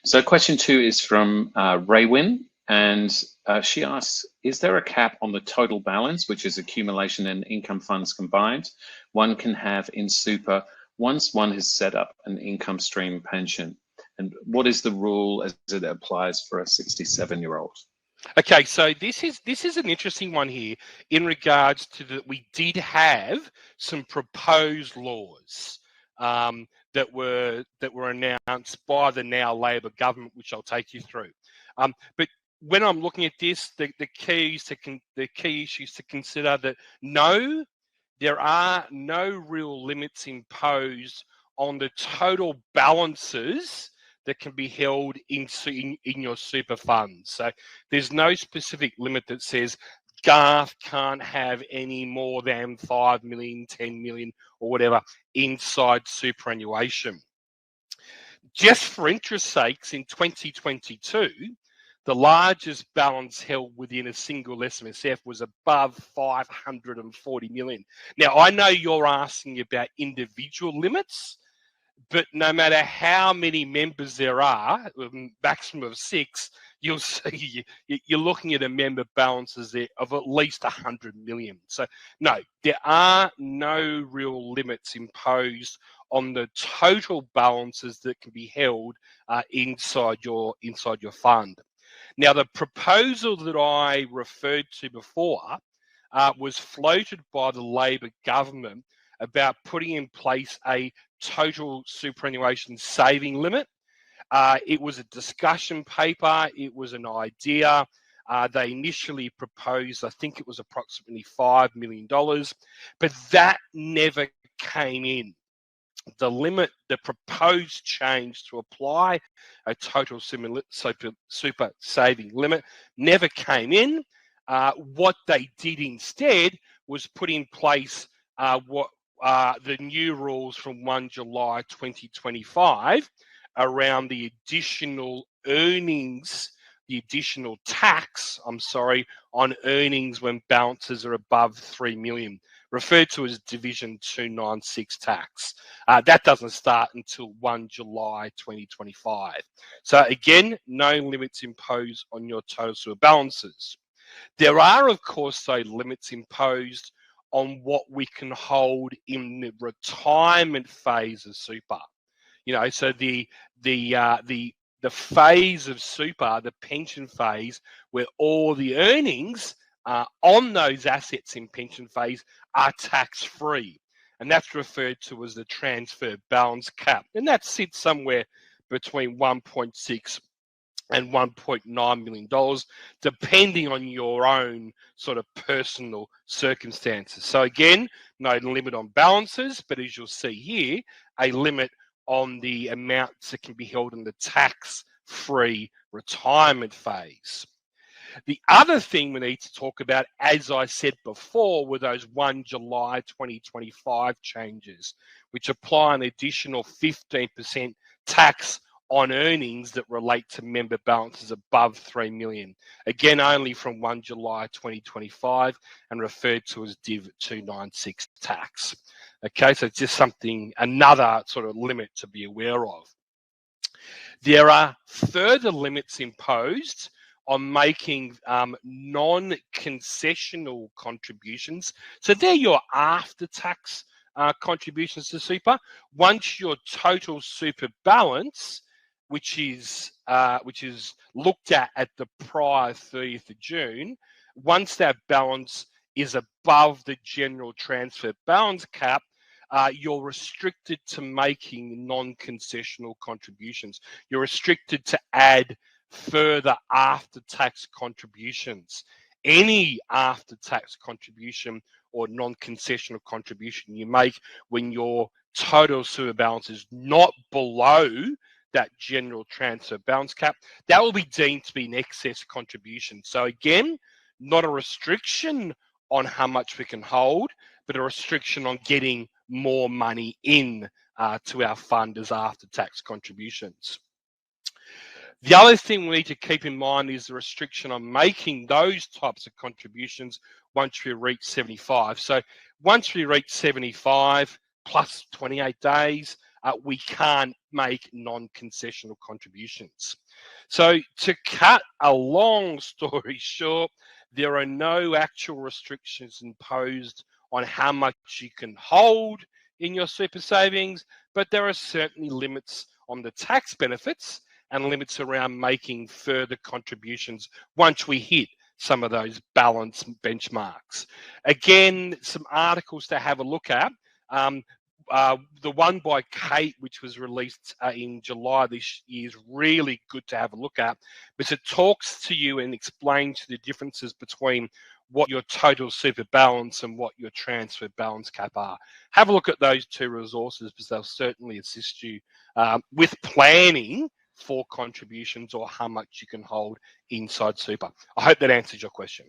So question 2 is from Raywin, and she asks, is there a cap on the total balance, which is accumulation and income funds combined, one can have in super once one has set up an income stream pension? And what is the rule as it applies for a 67-year-old? Okay, so this is an interesting one here in regards to that we did have some proposed laws that were announced by the now Labor government, which I'll take you through. But when I'm looking at this, the key issues to consider that no, there are no real limits imposed on the total balances that can be held in your super funds. So there's no specific limit that says Garth can't have any more than 5 million, 10 million, or whatever inside superannuation. Just for interest sakes, in 2022, the largest balance held within a single SMSF was above 540 million. Now, I know you're asking about individual limits, but no matter how many members there are, maximum of 6, you'll see you're looking at a member balances there of at least 100 million. So no, there are no real limits imposed on the total balances that can be held inside your fund. Now, the proposal that I referred to before was floated by the Labor government about putting in place a total superannuation saving limit. It was a discussion paper. It was an idea. They initially proposed, I think it was approximately $5 million, but that never came in. The limit, the proposed change to apply a total super saving limit never came in. What they did instead was put in place the new rules from 1 July 2025 around the additional earnings, the additional tax, on earnings when balances are above 3 million, referred to as Division 296 tax. That doesn't start until 1 July 2025. So again, no limits imposed on your total super balances. There are, of course, though, limits imposed on what we can hold in the retirement phase of super. So the phase of super, the pension phase, where all the earnings on those assets in pension phase are tax-free. And that's referred to as the transfer balance cap. And that sits somewhere between 1.6 and $1.9 million, depending on your own sort of personal circumstances. So again, no limit on balances, but as you'll see here, a limit on the amounts that can be held in the tax-free retirement phase. The other thing we need to talk about, as I said before, were those 1 July 2025 changes, which apply an additional 15% tax on earnings that relate to member balances above 3 million. Again, only from 1 July 2025 and referred to as Div 296 tax. Okay, so it's just another sort of limit to be aware of. There are further limits imposed on making non-concessional contributions. So they're your after-tax contributions to super. Once your total super balance, which is looked at the prior 30th of June, once that balance is above the general transfer balance cap, you're restricted to making non-concessional contributions. You're restricted to add further after-tax contributions. Any after-tax contribution or non-concessional contribution you make when your total super balance is not below that general transfer balance cap, that will be deemed to be an excess contribution. So again, not a restriction on how much we can hold, but a restriction on getting more money in to our fund as after-tax contributions. The other thing we need to keep in mind is the restriction on making those types of contributions once we reach 75. So once we reach 75 plus 28 days, we can't make non-concessional contributions. So to cut a long story short, there are no actual restrictions imposed on how much you can hold in your super savings, but there are certainly limits on the tax benefits and limits around making further contributions once we hit some of those balance benchmarks. Again, some articles to have a look at. The one by Kate, which was released in July this year, is really good to have a look at because it talks to you and explains the differences between what your total super balance and what your transfer balance cap are. Have a look at those two resources because they'll certainly assist you with planning for contributions or how much you can hold inside super. I hope that answers your question.